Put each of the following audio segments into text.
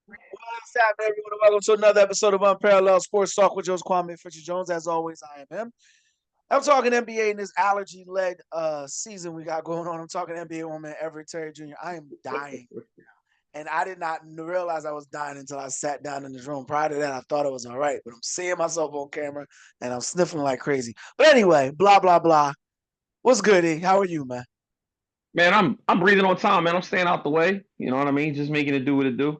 What's happening, everyone? Welcome to another episode of Unparalleled Sports Talk with Joe's Kwame Fisher Jones. As always, I am him. I'm talking NBA in this allergy-led season we got going on. I'm talking NBA woman Everett Terry Jr. I am dying, and I did not realize I was dying until I sat down in this room. Prior to that, I thought it was all right, but I'm seeing myself on camera and I'm sniffling like crazy. But anyway, blah blah blah. What's good, E? How are you, man? Man, I'm breathing on time, man. I'm staying out the way. You know what I mean? Just making it do what it do.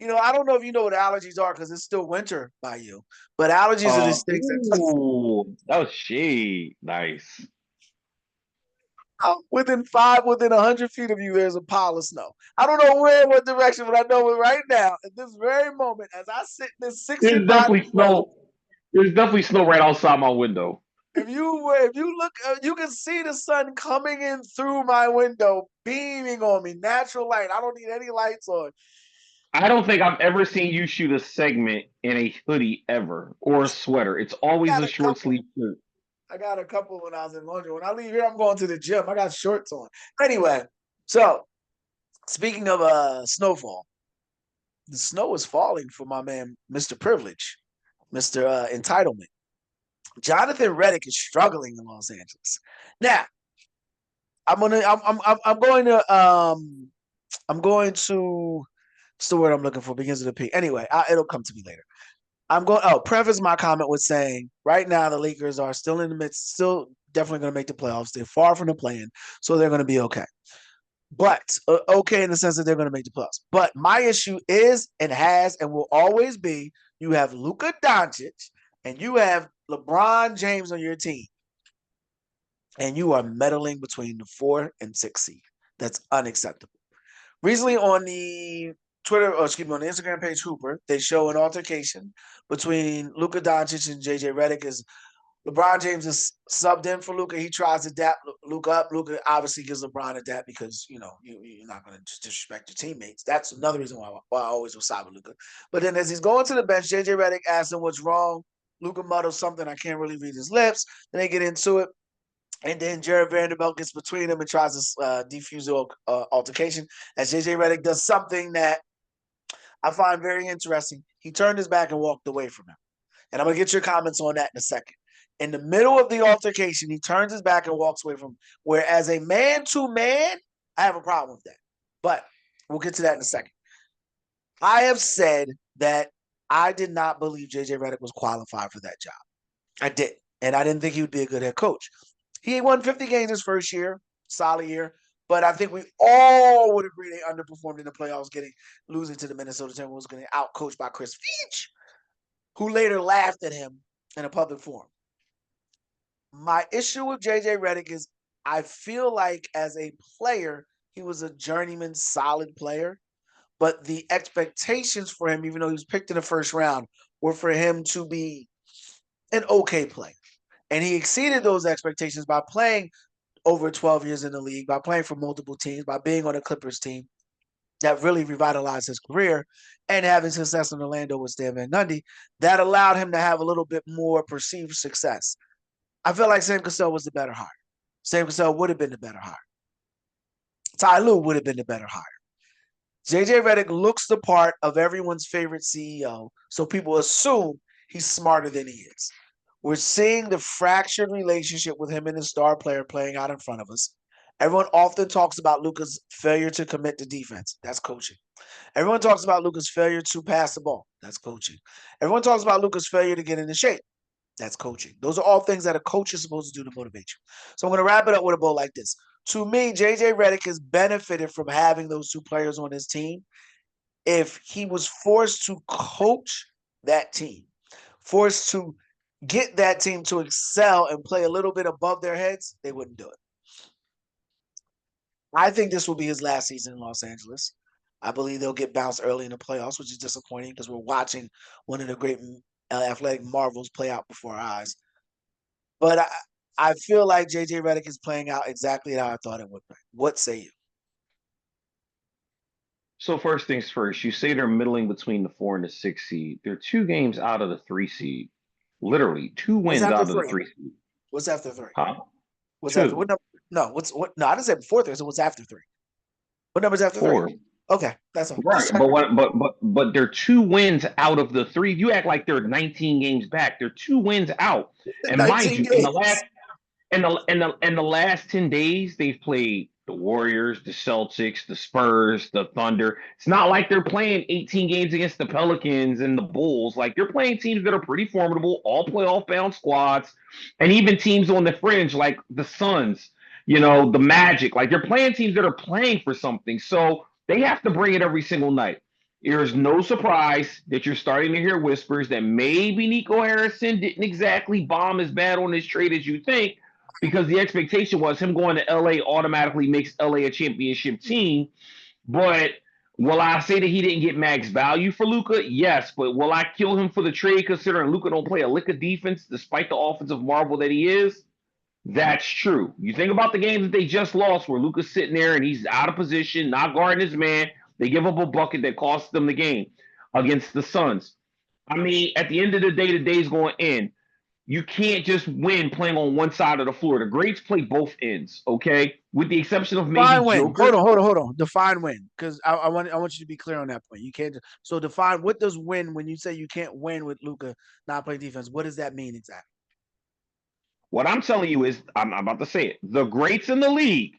I don't know if you know what allergies are because it's still winter by you, but allergies are these things that Ooh, that was shade. Nice. within 100 feet of you, there's a pile of snow. I don't know where, what direction, but I know right now, at this very moment, as I sit in this 65 There's definitely weather, snow. There's definitely snow right outside my window. if you look, you can see the sun coming in through my window, beaming on me, natural light. I don't need any lights on. I don't think I've ever seen you shoot a segment in a hoodie ever or a sweater. It's always Got a a short couple. sleeve shirt. I got a couple when I was in laundry. When I leave here, I'm going to the gym. I got shorts on. Anyway, so speaking of snowfall, the snow is falling for my man, Mr. Privilege, Mr. Entitlement. Jonathan Redick is struggling in Los Angeles. Now, I'm going to I'm going to what's the word I'm looking for? Begins with a P. Anyway, it'll come to me later. I'm going. Oh, preface my comment with saying right now the Lakers are still in the midst, still definitely going to make the playoffs. They're far from the play-in, so they're going to be okay. But okay in the sense that they're going to make the playoffs. But my issue is and has and will always be: you have Luka Doncic and you have LeBron James on your team, and you are meddling between the 4 and 6 seed. That's unacceptable. Recently on the Twitter, or excuse me, on the Instagram page Hooper, they show an altercation between Luka Doncic and JJ Redick as LeBron James is subbed in for Luka. He tries to dap Luka up. Luka obviously gives LeBron a dap because you're not going to just disrespect your teammates. That's another reason why I always will side with Luka. But then as he's going to the bench, JJ Redick asks him what's wrong. Luka mutters something. I can't really read his lips. Then they get into it. And then Jared Vanderbilt gets between them and tries to defuse the altercation as JJ Redick does something that I find very interesting. He turned his back and walked away from him. And I'm going to get your comments on that in a second. In the middle of the altercation, he turns his back and walks away from him. Whereas a man to man, I have a problem with that. But we'll get to that in a second. I have said that I did not believe JJ Redick was qualified for that job. I did. And I didn't think he would be a good head coach. He won 50 games his first year, solid year. But I think we all would agree they underperformed in the playoffs, losing to the Minnesota Timberwolves, getting outcoached by Chris Finch, who later laughed at him in a public forum. My issue with JJ Redick is I feel like as a player, he was a journeyman, solid player. But the expectations for him, even though he was picked in the first round, were for him to be an okay player. And he exceeded those expectations by playing over 12 years in the league, by playing for multiple teams, by being on a Clippers team that really revitalized his career and having success in Orlando with Stan Van Gundy, that allowed him to have a little bit more perceived success. I feel like Sam Cassell was the better hire. Sam Cassell would have been the better hire. Ty Lue would have been the better hire. JJ Redick looks the part of everyone's favorite CEO, so people assume he's smarter than he is. We're seeing the fractured relationship with him and his star player playing out in front of us. Everyone often talks about Luka's failure to commit to defense. That's coaching. Everyone talks about Luka's failure to pass the ball. That's coaching. Everyone talks about Luka's failure to get into shape. That's coaching. Those are all things that a coach is supposed to do to motivate you. So I'm going to wrap it up with a bow like this. To me, JJ Redick has benefited from having those two players on his team. If he was forced to coach that team, forced to get that team to excel and play a little bit above their heads, they wouldn't do it. I think this will be his last season in Los Angeles. I believe they'll get bounced early in the playoffs, which is disappointing because we're watching one of the great athletic marvels play out before our eyes. But I feel like JJ Redick is playing out exactly how I thought it would play. What say you? So first things first, you say they're middling between the 4 and the 6 seed. They're 2 games out of the 3 seed. Literally, two What's wins after out of the three? 3 seed. What's after three? Huh? What's after what Two, number? No, what's what? No, I didn't say before three. So what's after three? What number's after three? four. Okay, that's all. Just Right, but checking. what? But they're 2 wins out of the three. You act like they're 19 games back. They're 2 wins out, and mind 19 you, in the games. last in the last 10 days, they've played the Warriors, the Celtics, the Spurs, the Thunder. It's not like they're playing 18 games against the Pelicans and the Bulls. Like they're playing teams that are pretty formidable, all playoff bound squads, and even teams on the fringe like the Suns, the Magic. Like they're playing teams that are playing for something. So they have to bring it every single night. There's no surprise that you're starting to hear whispers that maybe Nico Harrison didn't exactly bomb as bad on this trade as you think, because the expectation was him going to LA automatically makes LA a championship team. But will I say that he didn't get max value for Luka? Yes, but will I kill him for the trade considering Luka don't play a lick of defense despite the offensive marvel that he is? That's true. You think about the games that they just lost where Luka's sitting there and he's out of position, not guarding his man. They give up a bucket that costs them the game against the Suns. I mean, at the end of the day's going to end. You can't just win playing on one side of the floor. The greats play both ends, okay? With the exception of maybe Define win. Hold Joker. on, Define win, because I want you to be clear on that point. You can't. So define what does win when you say you can't win with Luka not playing defense. What does that mean exactly? What I'm telling you is, I'm about to say it. The greats in the league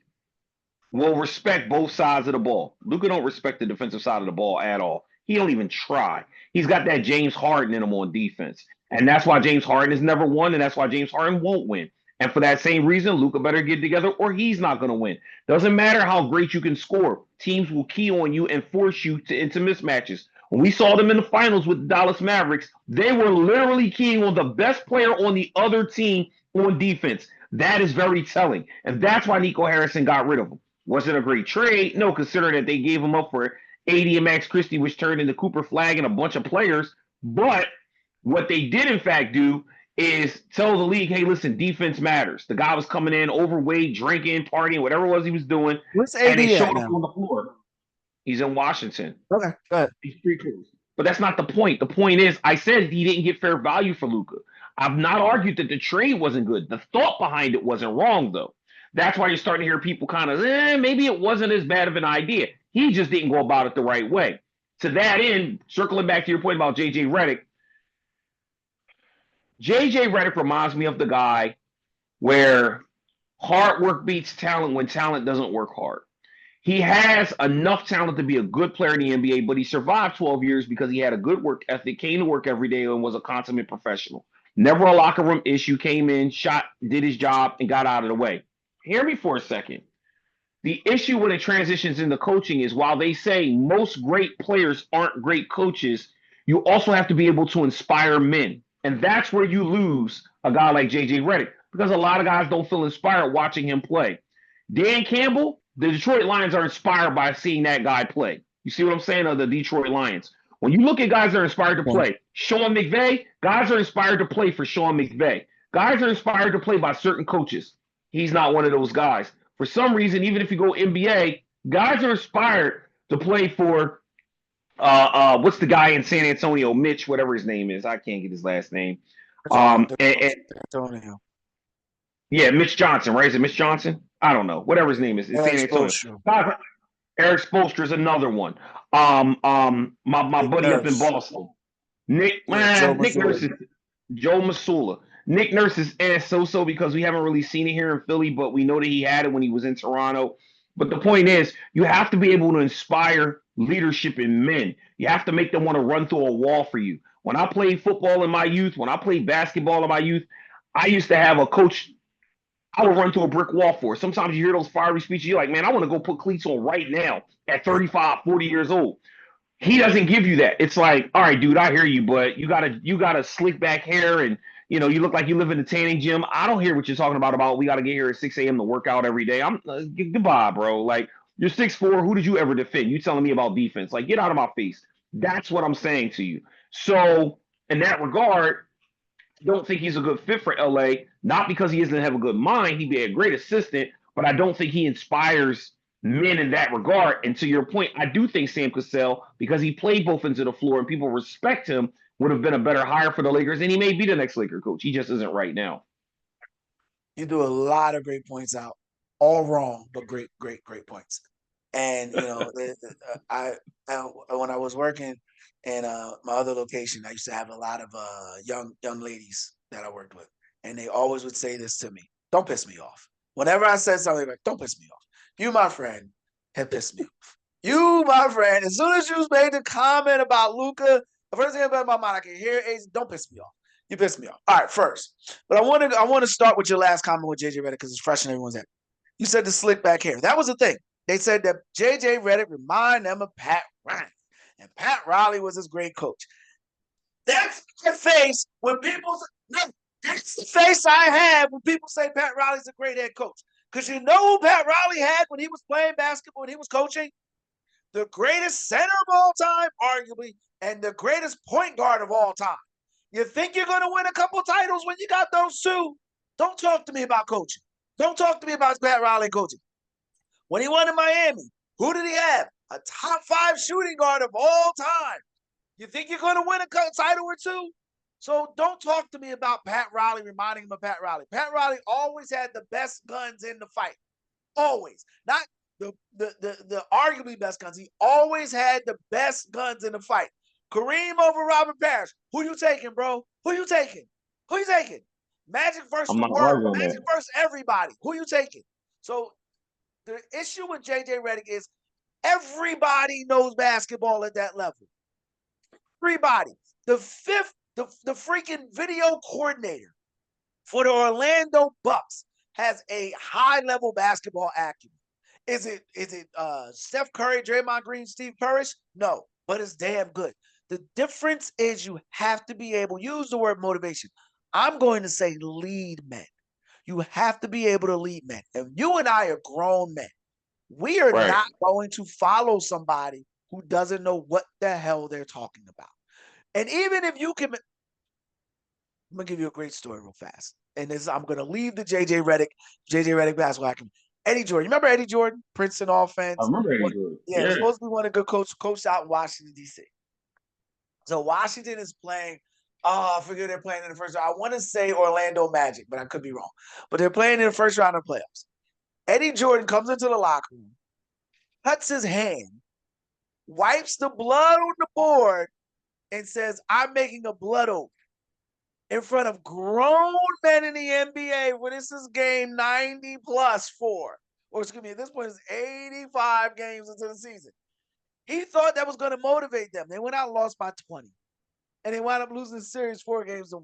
will respect both sides of the ball. Luka don't respect the defensive side of the ball at all. He don't even try. He's got that James Harden in him on defense. And that's why James Harden has never won, and that's why James Harden won't win. And for that same reason, Luka better get together or he's not going to win. Doesn't matter how great you can score. Teams will key on you and force you into mismatches. When we saw them in the finals with the Dallas Mavericks, they were literally keying on the best player on the other team on defense. That is very telling. And that's why Nico Harrison got rid of him. Was it a great trade? No, considering that they gave him up for 80 and Max Christie, which turned into Cooper Flag and a bunch of players. But what they did, in fact, do is tell the league, hey, listen, defense matters. The guy was coming in overweight, drinking, partying, whatever it was he was doing, What's and they AD showed at up now? on the floor. He's in Washington. Okay, go ahead. He's pretty close. But that's not the point. The point is, I said he didn't get fair value for Luka. I've not argued that the trade wasn't good. The thought behind it wasn't wrong, though. That's why you're starting to hear people kind of, maybe it wasn't as bad of an idea. He just didn't go about it the right way. To that end, circling back to your point about JJ Redick, JJ Redick reminds me of the guy where hard work beats talent when talent doesn't work hard. He has enough talent to be a good player in the NBA, but he survived 12 years because he had a good work ethic, came to work every day, and was a consummate professional. Never a locker room issue, came in, shot, did his job, and got out of the way. Hear me for a second. The issue when it transitions into coaching is while they say most great players aren't great coaches, you also have to be able to inspire men. And that's where you lose a guy like JJ Redick because a lot of guys don't feel inspired watching him play. Dan Campbell, the Detroit Lions are inspired by seeing that guy play. You see what I'm saying? Of the Detroit Lions. When you look at guys that are inspired to play, Sean McVay, guys are inspired to play for Sean McVay. Guys are inspired to play by certain coaches. He's not one of those guys. For some reason, even if you go NBA, guys are inspired to play for what's the guy in San Antonio, Mitch, whatever his name is. I can't get his last name. And San Antonio. yeah, Mitch Johnson, right? Is it Mitch Johnson? I don't know. Whatever his name is. It's San Antonio. Eric Spoelstra is another one. My Nick buddy up in Nurse. Boston. Nick, Yeah, Joe Nick Nurse Mazzulla. is Joe Masula. Nick Nurse is so because we haven't really seen it here in Philly, but we know that he had it when he was in Toronto. But the point is, you have to be able to inspire leadership in men. You have to make them want to run through a wall for you. When I played football in my youth, when I played basketball in my youth, I used to have a coach I would run through a brick wall for. Sometimes you hear those fiery speeches, you're like, man, I want to go put cleats on right now at 35, 40 years old. He doesn't give you that. It's like, all right, dude, I hear you, but you gotta slick back hair and you look like you live in the tanning gym. I don't hear what you're talking about we gotta get here at 6 a.m. to work out every day. I'm goodbye, bro. Like you're 6'4". Who did you ever defend? You telling me about defense? Like, get out of my face. That's what I'm saying to you. So in that regard, don't think he's a good fit for LA, not because he doesn't have a good mind. He'd be a great assistant, but I don't think he inspires men in that regard. And to your point, I do think Sam Cassell, because he played both ends of the floor and people respect him, would have been a better hire for the Lakers, and he may be the next Laker coach. He just isn't right now. You do a lot of great points out. All wrong, but great, great, great points. And I when I was working in my other location, I used to have a lot of young ladies that I worked with, and they always would say this to me: "Don't piss me off." Whenever I said something like, "Don't piss me off," you, my friend, have pissed me off. You, my friend, as soon as you made the comment about Luka, the first thing about my mind, I can hear is, "Don't piss me off." You pissed me off. All right, first, but I want to start with your last comment with JJ Redick because it's fresh in everyone's head. You said the slick back hair. That was the thing. They said that JJ Redick reminded them of Pat Riley. And Pat Riley was his great coach. That's the face when people say, that's the face I have when people say Pat Riley's a great head coach. Because you know who Pat Riley had when he was playing basketball, when he was coaching? The greatest center of all time, arguably, and the greatest point guard of all time. You think you're going to win a couple titles when you got those two? Don't talk to me about coaching. Don't talk to me about Pat Riley coaching. When he won in Miami, who did he have? A top 5 shooting guard of all time. You think you're going to win a title or two? So don't talk to me about Pat Riley reminding him of Pat Riley. Pat Riley always had the best guns in the fight. Always. Not the arguably best guns. He always had the best guns in the fight. Kareem over Robert Parrish. Who you taking, bro? Who you taking? Who you taking? Magic versus I'm the not world. arguing Magic that. versus everybody. Who you taking? So the issue with JJ Redick is everybody knows basketball at that level. Everybody. The freaking video coordinator for the Orlando Bucks has a high level basketball acumen. Is it Steph Curry, Draymond Green, Steve Parrish? No, but it's damn good. The difference is you have to be able, use the word motivation. I'm going to say lead men. You have to be able to lead men. And you and I are grown men. We are Right. not going to follow somebody who doesn't know what the hell they're talking about. And even if you can, I'm gonna give you a great story real fast. And this, I'm gonna leave the JJ Redick basketball acumen. Eddie Jordan. You remember Eddie Jordan, Princeton I offense? remember What, Eddie Jordan. yeah, was Yeah. supposed to be one of the good coached out in Washington, D.C. So Washington is playing. Oh, I forget they're playing in the first round. I want to say Orlando Magic, but I could be wrong. But they're playing in the first round of playoffs. Eddie Jordan comes into the locker room, cuts his hand, wipes the blood on the board, and says, "I'm making a blood oath in front of grown men in the NBA when this is game 90 plus 4. Or excuse me, at this point, it's 85 games into the season. He thought that was going to motivate them. They went out and lost by 20. And they wound up losing the series 4-1.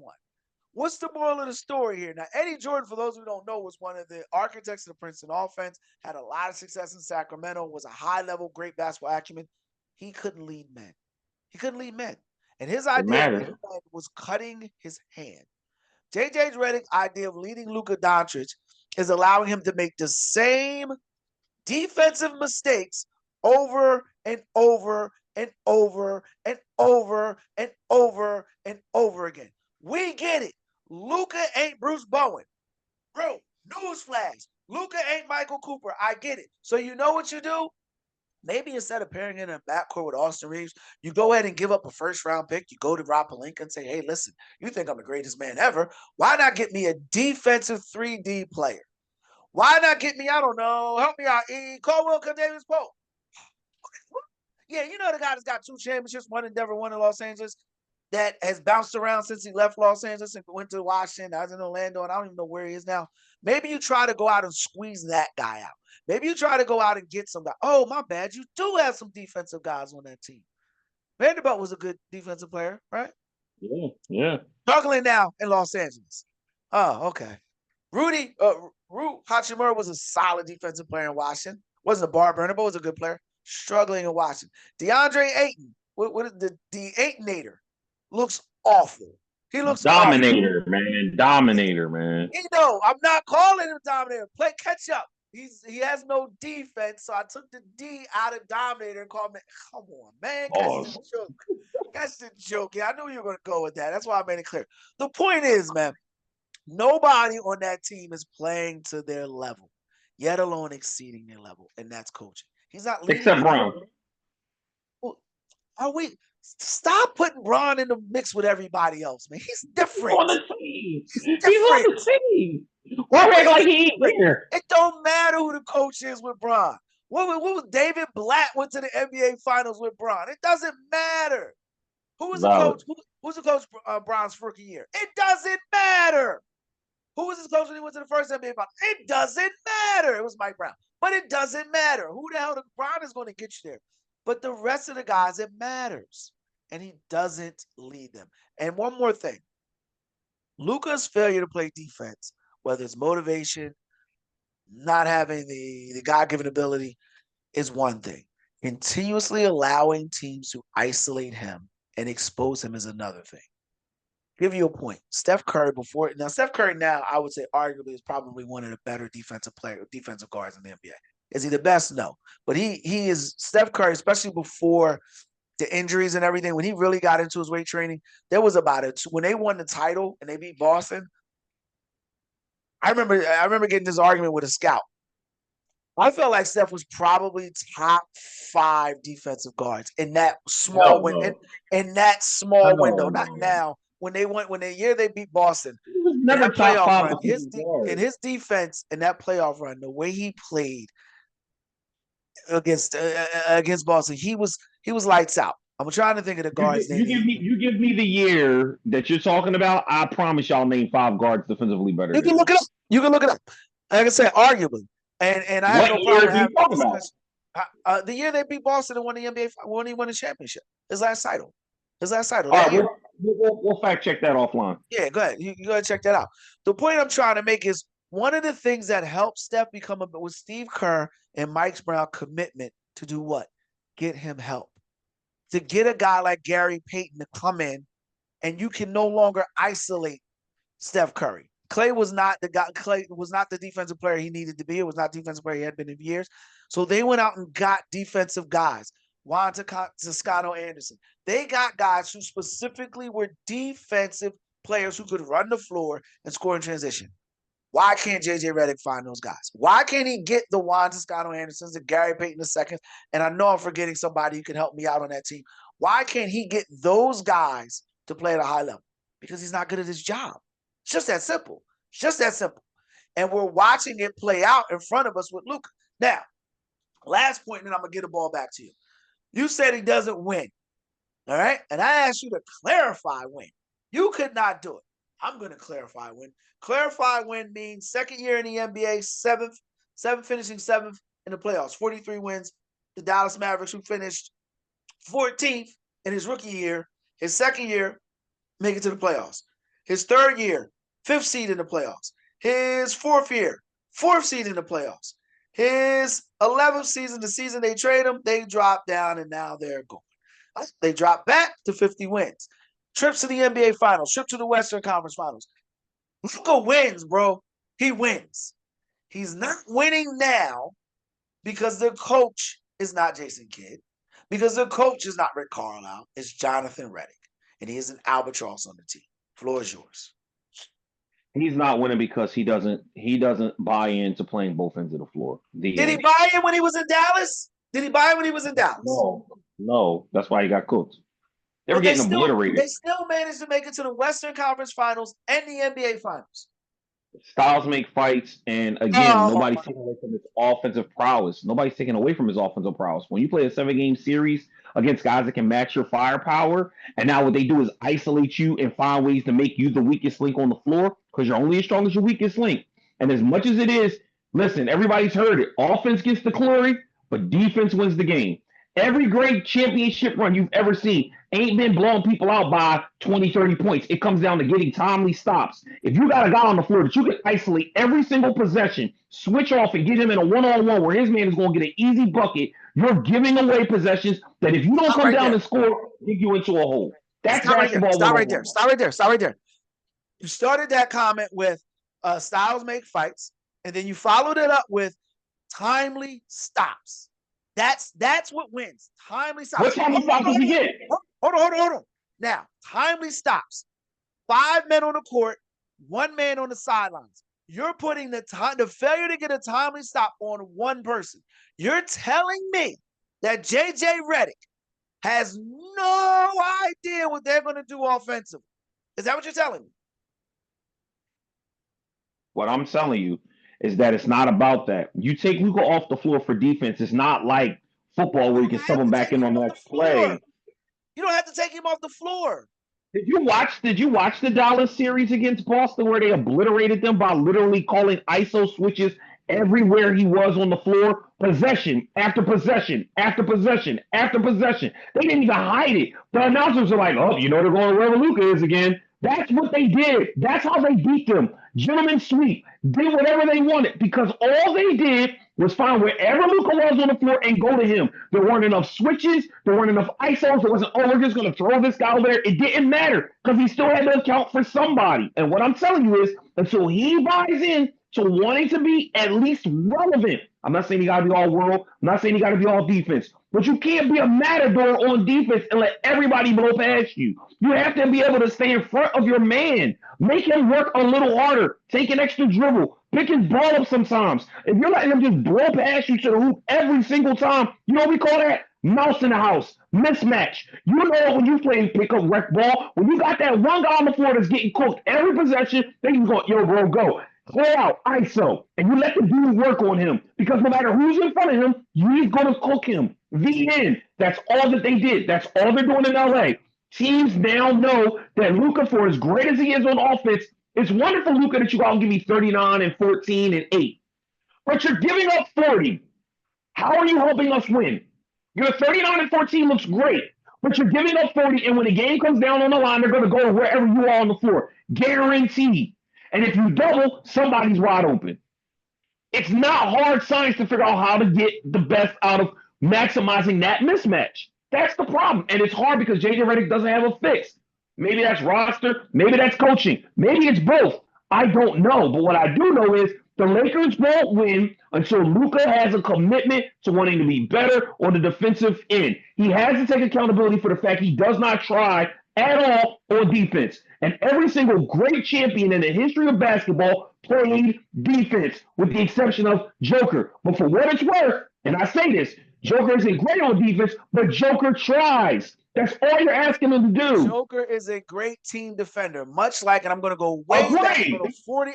What's the moral of the story here? Now, Eddie Jordan, for those who don't know, was one of the architects of the Princeton offense, had a lot of success in Sacramento, was a high-level, great basketball acumen. He couldn't lead men. He couldn't lead men. And his It idea of matters. leading men was cutting his hand. JJ Redick's idea of leading Luka Doncic is allowing him to make the same defensive mistakes over and over and over and over and over and over again. We get it. Luka ain't Bruce Bowen. Bro, newsflash. Luka ain't Michael Cooper. I get it. So you know what you do? Maybe instead of pairing in a backcourt with Austin Reeves, you go ahead and give up a first-round pick. You go to Rob Pelinka and say, "Hey, listen, you think I'm the greatest man ever. Why not get me a defensive 3D player? Why not get me, I don't know, help me out, E. Caldwell Davis Pope." Yeah, you know the guy that's got 2 championships, one in Denver, one in Los Angeles, that has bounced around since he left Los Angeles and went to Washington. I was in Orlando, and I don't even know where he is now. Maybe you try to go out and squeeze that guy out. Maybe you try to go out and get some guy. Oh, my bad. You do have some defensive guys on that team. Vanderbilt was a good defensive player, right? Yeah. Yeah. Struggling now in Los Angeles. Oh, okay. Ru Hachimura was a solid defensive player in Washington. Wasn't a bar burner, but was a good player. Struggling in Washington. DeAndre Ayton, what is the Aytonator, looks awful. He looks awful. Dominator, man. Dominator, man. You know, I'm not calling him Dominator. Play catch up. He has no defense, so I took the D out of Dominator and called him. Come on, man. Catch Oh, the joke. Catch the joke. Yeah, I knew you were going to go with that. That's why I made it clear. The point is, man, nobody on that team is playing to their level, yet alone exceeding their level, and that's coaching. He's not leading except them. Brown. Are we? Stop putting Braun in the mix with everybody else, man. He's different. On the team. He's He's on different. the team. Why act like he ain't there? It don't matter who the coach is with Braun. What was David Blatt went to the NBA Finals with Bron? It doesn't matter. Who was the Valid. coach? Who's the coach Bron's rookie year? It doesn't matter. Who was his coach when he went to the first NBA Finals? It doesn't matter. It was Mike Brown. But it doesn't matter. Who the hell Bron is going to get you there? But the rest of the guys, it matters. And he doesn't lead them. And one more thing. Luka's failure to play defense, whether it's motivation, not having the God-given ability, is one thing. Continuously allowing teams to isolate him and expose him is another thing. Give you a point. Steph Curry Steph Curry now, I would say arguably is probably one of the better defensive guards in the NBA. Is he the best? No. But he is Steph Curry, especially before the injuries and everything, when he really got into his weight training, there was about it. When they won the title and they beat Boston, I remember getting this argument with a scout. I felt like Steph was probably top 5 defensive guards in that small window. In that small window, not now. When the year they beat Boston, He was in never that top playoff 5 run, his defense in that playoff run, the way he played against Boston, he was lights out. I'm trying to think of the guards' name. You give me the year that you're talking about. I promise y'all name 5 guards defensively better. You can look it up. You can look it up. Like I said, arguably, and I have no problem having a discussion. The year they beat Boston and won the NBA, when he won the championship, his last title. All right, we'll fact check that offline. Yeah, go ahead. You go ahead and check that out. The point I'm trying to make is one of the things that helped Steph become with Steve Kerr and Mike Brown's commitment to do what? Get him help. To get a guy like Gary Payton to come in, and you can no longer isolate Steph Curry. Clay was not the defensive player he needed to be. It was not the defensive player he had been in years. So they went out and got defensive guys. Juan Toscano Anderson. They got guys who specifically were defensive players who could run the floor and score in transition. Why can't JJ Redick find those guys? Why can't he get the Juan Toscano Andersons and Gary Payton II? And I know I'm forgetting somebody who can help me out on that team. Why can't he get those guys to play at a high level? Because he's not good at his job. It's just that simple. It's just that simple. And we're watching it play out in front of us with Luka. Now, last point, and then I'm going to get the ball back to you. You said he doesn't win. All right? And I asked you to clarify win. You could not do it. I'm going to clarify win. Clarify win means second year in the NBA, finishing seventh in the playoffs, 43 wins. The Dallas Mavericks, who finished 14th in his rookie year, his second year, make it to the playoffs. His third year, 5th seed in the playoffs. His fourth year, 4th seed in the playoffs. His 11th season, the season they trade him, they dropped down and now they're going. They dropped back to 50 wins. Trips to the NBA Finals, trip to the Western Conference Finals. Luka wins, bro. He wins. He's not winning now because the coach is not Jason Kidd, because the coach is not Rick Carlisle. It's Jonathan Redick, and he is an albatross on the team. Floor is yours. He's not winning because he doesn't buy into playing both ends of the floor. Did he buy in when he was in Dallas? No. That's why he got cooked. They were getting obliterated. They still managed to make it to the Western Conference Finals and the NBA Finals. Styles make fights, and again, nobody's taking away from his offensive prowess. Nobody's taking away from his offensive prowess. When you play a 7-game series against guys that can match your firepower, and now what they do is isolate you and find ways to make you the weakest link on the floor because you're only as strong as your weakest link. And as much as it is, listen, everybody's heard it. Offense gets the glory, but defense wins the game. Every great championship run you've ever seen ain't been blowing people out by 20, 30 points. It comes down to getting timely stops. If you got a guy on the floor that you can isolate every single possession, switch off and get him in a one-on-one where his man is going to get an easy bucket, you're giving away possessions that if you don't come down and score, dig you into a hole. That's basketball. Stop right there. You started that comment with Styles make fights, and then you followed it up with timely stops. That's what wins. Timely stops. What timely stops does he get? Hold on. Now, timely stops. 5 men on the court, 1 man on the sidelines. You're putting the failure to get a timely stop on one person. You're telling me that JJ Redick has no idea what they're going to do offensively. Is that what you're telling me? What I'm telling you is that it's not about that. You take Luka off the floor for defense. It's not like football You where you don't can sub have him to back take in him on the off the next floor. play. You don't have to take him off the floor. Did you watch the Dallas series against Boston where they obliterated them by literally calling ISO switches everywhere he was on the floor? Possession after possession after possession after possession. They didn't even hide it. The announcers are like, oh, they're going wherever Luka is again. That's what they did. That's how they beat them. Gentlemen sweep. Did whatever they wanted because all they did was find wherever Luka was on the floor and go to him. There weren't enough switches. There weren't enough ISOs. It wasn't, oh, we're just going to throw this guy over there. It didn't matter because he still had to account for somebody. And what I'm telling you is, until he buys in to wanting to be at least relevant, I'm not saying he got to be all world. I'm not saying he got to be all defense. But you can't be a matador on defense and let everybody blow past you. You have to be able to stay in front of your man. Make him work a little harder. Take an extra dribble. Pick his ball up sometimes. If you're letting him just blow past you to the hoop every single time, you know what we call that? Mouse in the house. Mismatch. You know when you play pick up rec ball, when you got that one guy on the floor that's getting cooked every possession, then you go, yo, bro, go. Play out, ISO, and you let the dude work on him because no matter who's in front of him, he's going to cook him. The end. That's all that they did. That's all they're doing in LA. Teams now know that Luka, for as great as he is on offense, it's wonderful, Luka, that you go out and give me 39 and 14 and 8. But you're giving up 40. How are you helping us win? Your 39 and 14 looks great, but you're giving up 40, and when the game comes down on the line, they're going to go wherever you are on the floor. Guaranteed. And if you double, somebody's wide open. It's not hard science to figure out how to get the best out of maximizing that mismatch. That's the problem. And it's hard because JJ Redick doesn't have a fix. Maybe that's roster. Maybe that's coaching. Maybe it's both. I don't know. But what I do know is the Lakers won't win until Luka has a commitment to wanting to be better on the defensive end. He has to take accountability for the fact he does not try at all on defense. And every single great champion in the history of basketball played defense, with the exception of Joker. But for what it's worth, and I say this, Joker isn't great on defense, but Joker tries. That's all you're asking him to do. Joker is a great team defender, much like, and I'm going to go way back. Agreed.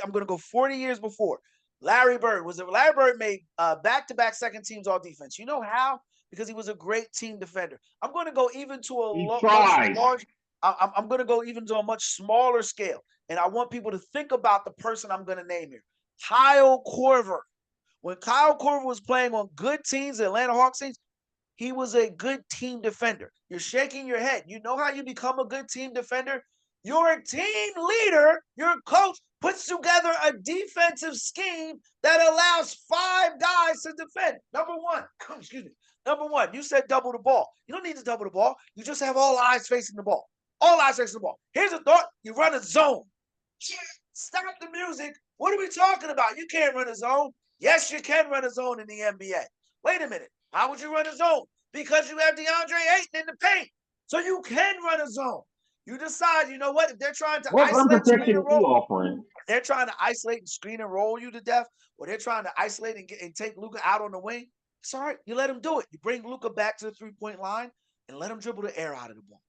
I'm going to go 40 years before. Larry Bird Larry Bird made back-to-back second teams all defense. You know how? Because he was a great team defender. I'm going to go even to He much tries. large. I'm going to go even to a much smaller scale, and I want people to think about the person I'm going to name here, Kyle Korver. When Kyle Korver was playing on good teams, the Atlanta Hawks teams, he was a good team defender. You're shaking your head. You know how you become a good team defender? Your team leader, your coach, puts together a defensive scheme that allows 5 guys to defend. Number one, excuse me. Number one, you said double the ball. You don't need to double the ball. You just have all eyes facing the ball. All eyes facing the ball. Here's a thought. You run a zone. Stop the music. What are we talking about? You can't run a zone. Yes, you can run a zone in the NBA. Wait a minute. How would you run a zone? Because you have DeAndre Ayton in the paint. So you can run a zone. You decide, you know what? If they're trying to What run isolate, screen, protection and is he roll, offering? they're trying to isolate and screen and roll you to death, or they're trying to isolate and take Luka out on the wing. It's all right. You let him do it. You bring Luka back to the three-point line and let him dribble the air out of the ball.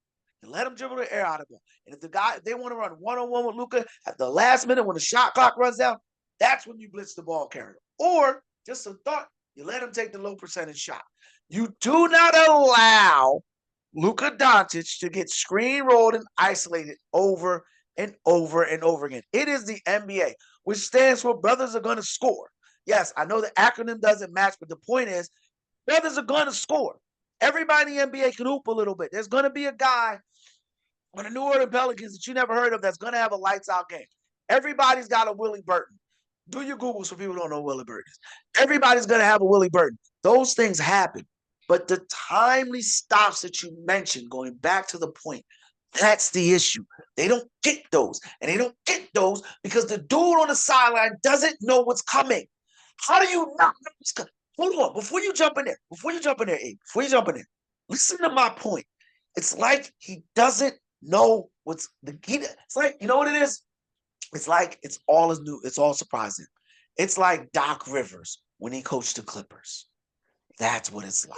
And let him dribble the air out of the ball. And if they want to run one-on-one with Luka at the last minute when the shot clock runs down, that's when you blitz the ball carrier. Or just a thought, you let him take the low percentage shot. You do not allow Luka Doncic to get screen rolled and isolated over and over and over again. It is the NBA, which stands for brothers are going to score. Yes, I know the acronym doesn't match, but the point is brothers are going to score. Everybody in the NBA can hoop a little bit. There's going to be a guy on the New Orleans Pelicans that you never heard of that's going to have a lights out game. Everybody's got a Willie Burton. Do your Googles for people who don't know Willie Burton is. Everybody's going to have a Willie Burton. Those things happen. But the timely stops that you mentioned, going back to the point, that's the issue. They don't get those. And they don't get those because the dude on the sideline doesn't know what's coming. How do you not know what's coming? Hold on. Before you jump in there, Abe, listen to my point. It's like he doesn't know what's the key. It's like, you know what it is? It's like it's all is new. It's all surprising. It's like Doc Rivers when he coached the Clippers. That's what it's like.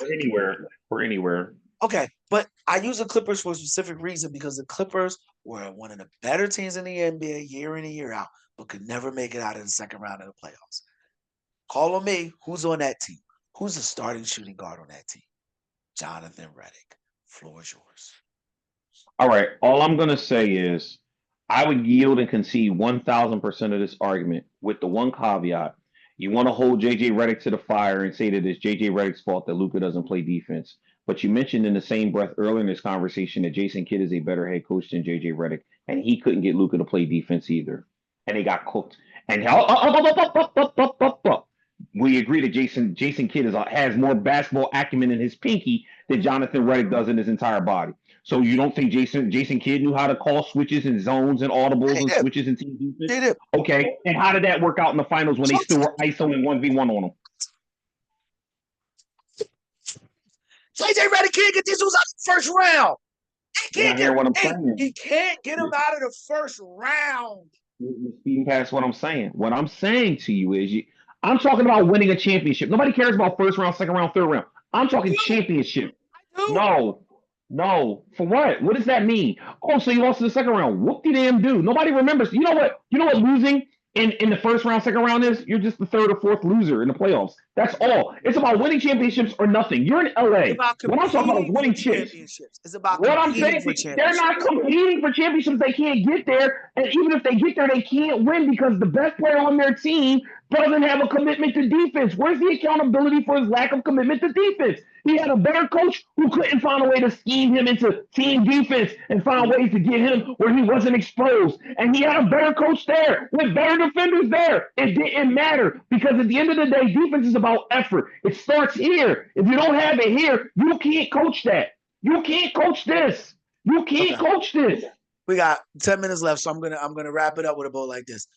For anywhere. Okay, but I use the Clippers for a specific reason because the Clippers were one of the better teams in the NBA year in and year out, but could never make it out of the second round of the playoffs. Call on me. Who's on that team? Who's the starting shooting guard on that team? Jonathan Redick. Floor is yours. All right. All I'm going to say is I would yield and concede 1,000% of this argument with the one caveat. You want to hold JJ Redick to the fire and say that it's JJ Redick's fault that Luka doesn't play defense. But you mentioned in the same breath earlier in this conversation that Jason Kidd is a better head coach than JJ Redick, and he couldn't get Luka to play defense either. And he got cooked. And we agree that Jason Kidd has more basketball acumen in his pinky than Jonathan Redick does in his entire body. So you don't think Jason Kidd knew how to call switches and zones and audibles He and did. switches and team defense? He did. Okay. And how did that work out in the finals when they still were ISOing 1v1 on them? JJ Redick can't get these dudes out of the first round. You're not hearing what I'm saying. He can't get them out of the first round. You're speeding past what I'm saying. What I'm saying to you is I'm talking about winning a championship. Nobody cares about first round, second round, third round. I'm talking championship. No. No. For what? What does that mean? Oh, so you lost in the second round. Whoop de damn do. Nobody remembers. You know what? You know what losing in the first round, second round is? You're just the third or fourth loser in the playoffs. That's all. It's about winning championships or nothing. You're in LA. What I'm talking about is winning championships. It's about what I'm saying, they're not competing for championships. They can't get there. And even if they get there, they can't win because the best player on their team doesn't have a commitment to defense. Where's the accountability for his lack of commitment to defense? He had a better coach who couldn't find a way to scheme him into team defense and find ways to get him where he wasn't exposed. And he had a better coach there with better defenders there. It didn't matter because at the end of the day, defense is about effort. It starts here. If you don't have it here, you can't coach that. You can't coach this. You can't coach this. We got 10 minutes left, so I'm gonna wrap it up with a bow like this.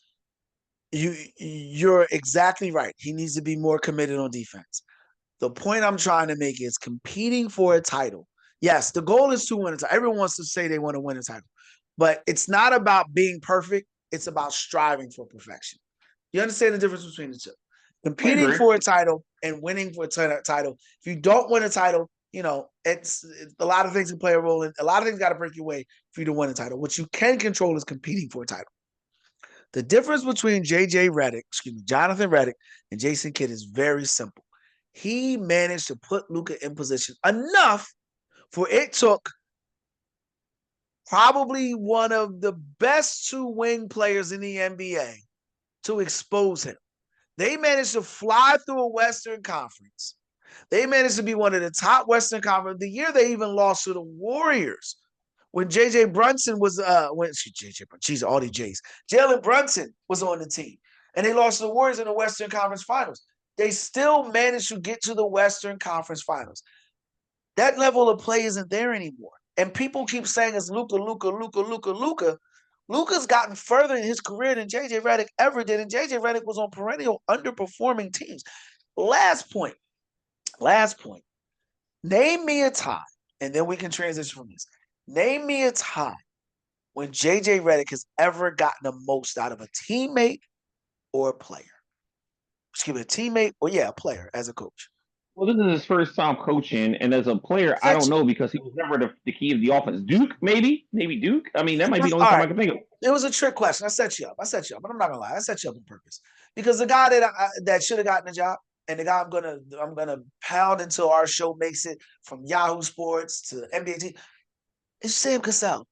You're exactly right. He needs to be more committed on defense. The point I'm trying to make is competing for a title. Yes, the goal is to win a title. Everyone wants to say they want to win a title, but it's not about being perfect. It's about striving for perfection. You understand the difference between the two? Competing for a title and winning for a title. If you don't win a title, you know, it's a lot of things can play a role in. A lot of things got to break your way for you to win a title. What you can control is competing for a title. The difference between Jonathan Redick, and Jason Kidd is very simple. He managed to put Luka in position enough for it took probably one of the best two wing players in the NBA to expose him. They managed to fly through a Western Conference. They managed to be one of the top Western Conference. The year they even lost to the Warriors when JJ Brunson was all these J's. Jalen Brunson was on the team, and they lost to the Warriors in the Western Conference Finals. They still managed to get to the Western Conference Finals. That level of play isn't there anymore. And people keep saying it's Luka. Luka's gotten further in his career than JJ Redick ever did, and JJ Redick was on perennial underperforming teams. Last point. Name me a time, and then we can transition from this. Name me a time when JJ Redick has ever gotten the most out of a teammate or a player. Excuse me, a teammate or a player as a coach. Well, this is his first time coaching, and as a player, I don't know because he was never the key of the offense. Duke, maybe Duke. I mean, that might be the only time I can think of. It was a trick question. I set you up, but I'm not gonna lie. I set you up on purpose because the guy that should have gotten the job, and the guy I'm gonna pound until our show makes it from Yahoo Sports to NBA TV, is Sam Cassell.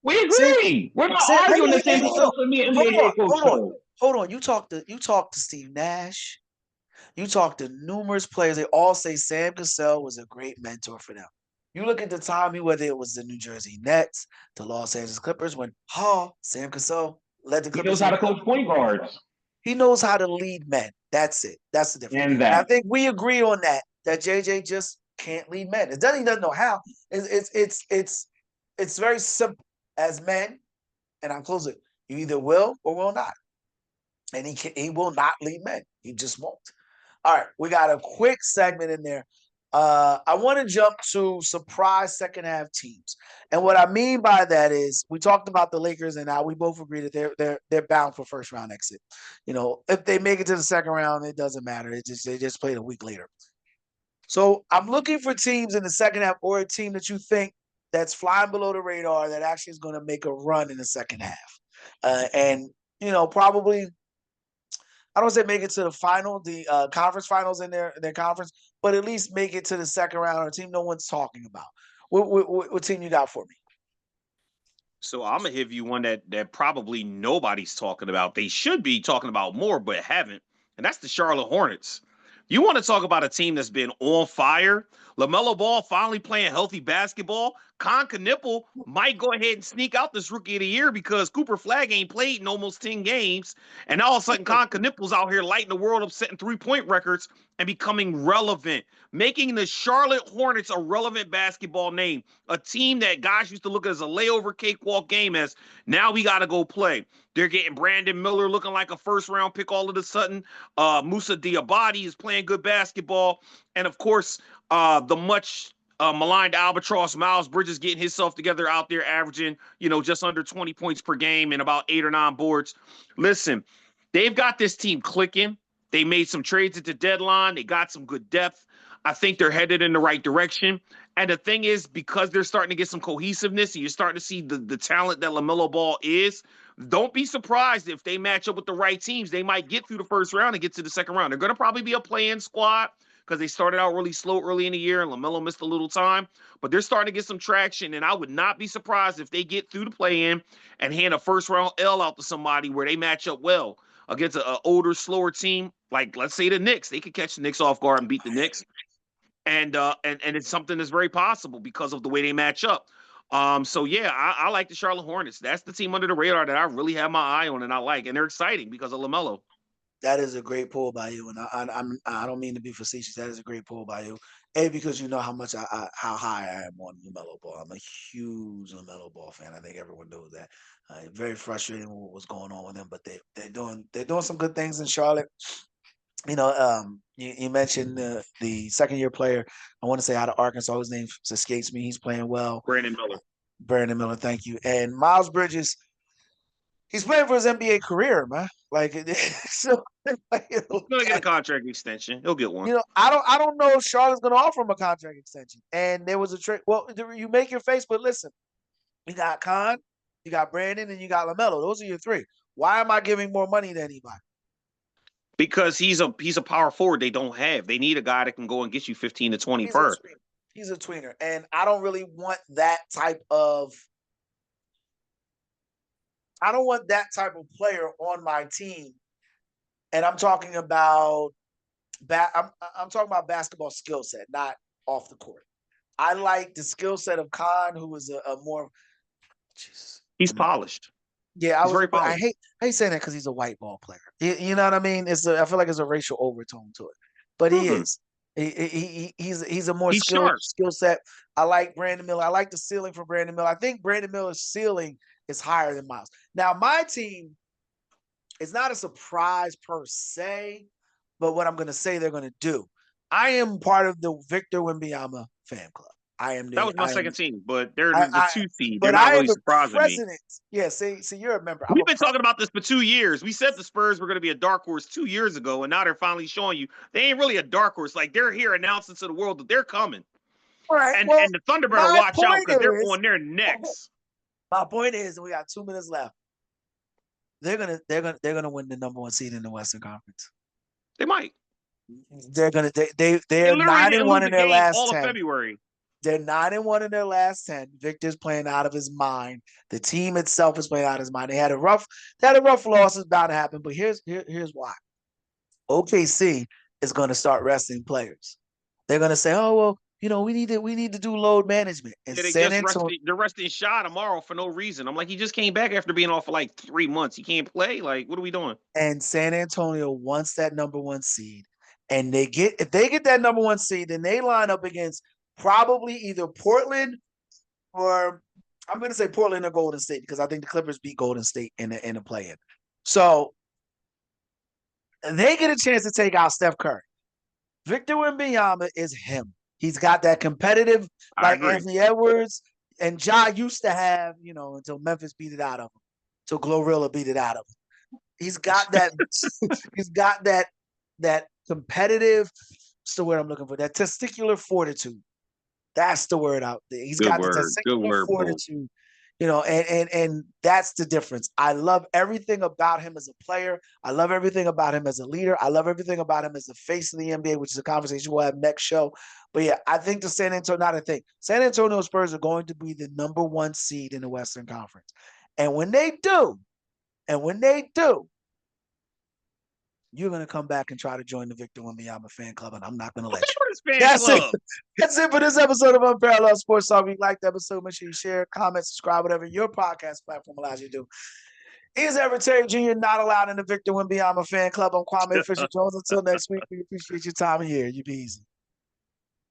We agree. We're not arguing the same stuff for me and NBA coach. Hold on. You talk to Steve Nash. You talk to numerous players. They all say Sam Cassell was a great mentor for them. You look at the time, whether it was the New Jersey Nets, the Los Angeles Clippers, when Sam Cassell led the Clippers. He knows how to coach point guards. He knows how to lead men. That's it. That's the difference. And I think we agree on that JJ just can't lead men. He doesn't know how. It's very simple. As men, and I'm closing, you either will or will not. And he will not lead men. He just won't. All right, we got a quick segment in there. I want to jump to surprise second half teams. And what I mean by that is we talked about the Lakers, and now we both agree that they're bound for first round exit. You know, if they make it to the second round, it doesn't matter. They just played a week later. So I'm looking for teams in the second half or a team that you think that's flying below the radar that actually is going to make a run in the second half. And, you know, probably I don't say make it to the final, the conference finals in their conference, but at least make it to the second round, or a team no one's talking about. What team you got for me? So I'm gonna give you one that probably nobody's talking about. They should be talking about more, but haven't, and that's the Charlotte Hornets. You want to talk about a team that's been on fire? LaMelo Ball finally playing healthy basketball. Con Knipple might go ahead and sneak out this Rookie of the Year because Cooper Flag ain't played in almost 10 games, and all of a sudden Con Knipple's out here lighting the world up, setting 3-point records and becoming relevant, making the Charlotte Hornets a relevant basketball name, a team that guys used to look at as a layover cakewalk game as now we got to go play. They're getting Brandon Miller looking like a first round pick all of a sudden. Musa Diabate is playing good basketball. And of course, the much maligned albatross Miles Bridges getting himself together out there, averaging, just under 20 points per game and about 8 or 9 boards. Listen, they've got this team clicking. They made some trades at the deadline. They got some good depth. I think they're headed in the right direction. And the thing is, because they're starting to get some cohesiveness and you're starting to see the talent that LaMelo Ball is, don't be surprised if they match up with the right teams. They might get through the first round and get to the second round. They're going to probably be a play-in squad because they started out really slow early in the year and LaMelo missed a little time. But they're starting to get some traction, and I would not be surprised if they get through the play-in and hand a first-round L out to somebody where they match up well against an older, slower team, like let's say the Knicks. They could catch the Knicks off guard and beat the Knicks. And it's something that's very possible because of the way they match up. So yeah, I like the Charlotte Hornets. That's the team under the radar that I really have my eye on and I like, and they're exciting because of LaMelo. That is a great pull by you, and I don't mean to be facetious. That is a great pull by you. Because you know how much how high I am on LaMelo Ball. I'm a huge LaMelo Ball fan. I think everyone knows that. Very frustrating what was going on with him, but they're doing some good things in Charlotte. You mentioned the second year player. I want to say out of Arkansas. His name escapes me. He's playing well. Brandon Miller. Brandon Miller, thank you. And Miles Bridges, he's playing for his NBA career, man. Like, so, He's gonna get a contract extension. He'll get one. I don't know if Charlotte's going to offer him a contract extension. And there was a trade. Well, you make your face, but listen, you got Khan, you got Brandon, and you got LaMelo. Those are your three. Why am I giving more money to anybody? Because he's a power forward they don't have. They need a guy that can go and get you 15 to 20 per. He's a tweener, and I don't really want that type of. I don't want that type of player on my team, and I'm talking about. I'm talking about basketball skill set, not off the court. I like the skill set of Khan, who is a more. He's polished. Yeah, I hate saying that because he's a white ball player. You know what I mean? I feel like it's a racial overtone to it, but he is. He's a more skill set. I like Brandon Miller. I like the ceiling for Brandon Miller. I think Brandon Miller's ceiling is higher than Miles. Now, my team is not a surprise per se, but what I'm going to say they're going to do. I am part of the Victor Wembanyama fan club. That was my second team, but they're the 2 seed. They're not really surprising me. Yeah, see, you're a member. We've been talking about this for 2 years. We said the Spurs were going to be a dark horse 2 years ago, and now they're finally showing you they ain't really a dark horse. Like, they're here announcing to the world that they're coming. All right, and the Thunder better watch out because they're on their necks. My point is, we got 2 minutes left. They're gonna win the number 1 seed in the Western Conference. They might. They're 9-1 in their last 10. Of February. They're 9-1 in their last 10. Victor's playing out of his mind. The team itself is playing out of his mind. They had a rough loss. It's bound to happen, but here's why. OKC is going to start resting players. They're going to say, "Oh well, we need to do load management." And they're resting Shaw tomorrow for no reason. I'm like, he just came back after being off for like 3 months. He can't play. Like, what are we doing? And San Antonio wants that number 1 seed, and if they get that number 1 seed, then they line up against probably either Portland or I'm going to say Portland or Golden State because I think the Clippers beat Golden State in the play-in. So they get a chance to take out Steph Curry. Victor Wembanyama is him. He's got that competitive, like Anthony Edwards and Ja used to have, until Memphis beat it out of him, until Glorilla beat it out of him. He's got that. He's got that competitive. What's the word I'm looking for? That testicular fortitude. That's the word out there. He's got the testicular fortitude. And that's the difference. I love everything about him as a player. I love everything about him as a leader. I love everything about him as the face of the NBA, which is a conversation we'll have next show. But yeah, I think San Antonio Spurs are going to be the number 1 seed in the Western Conference. And when they do, you're going to come back and try to join the Victor Wembanyama fan club, and I'm not going to let you. That's it. That's it for this episode of Unparalleled Sports Talk. If you liked the episode, make sure you share, comment, subscribe, whatever your podcast platform allows you to do. Is Everett Terry Jr. not allowed in the Victor Wembanyama fan club? I'm Kwame Fisher Jones. Until next week, we appreciate your time here. You be easy.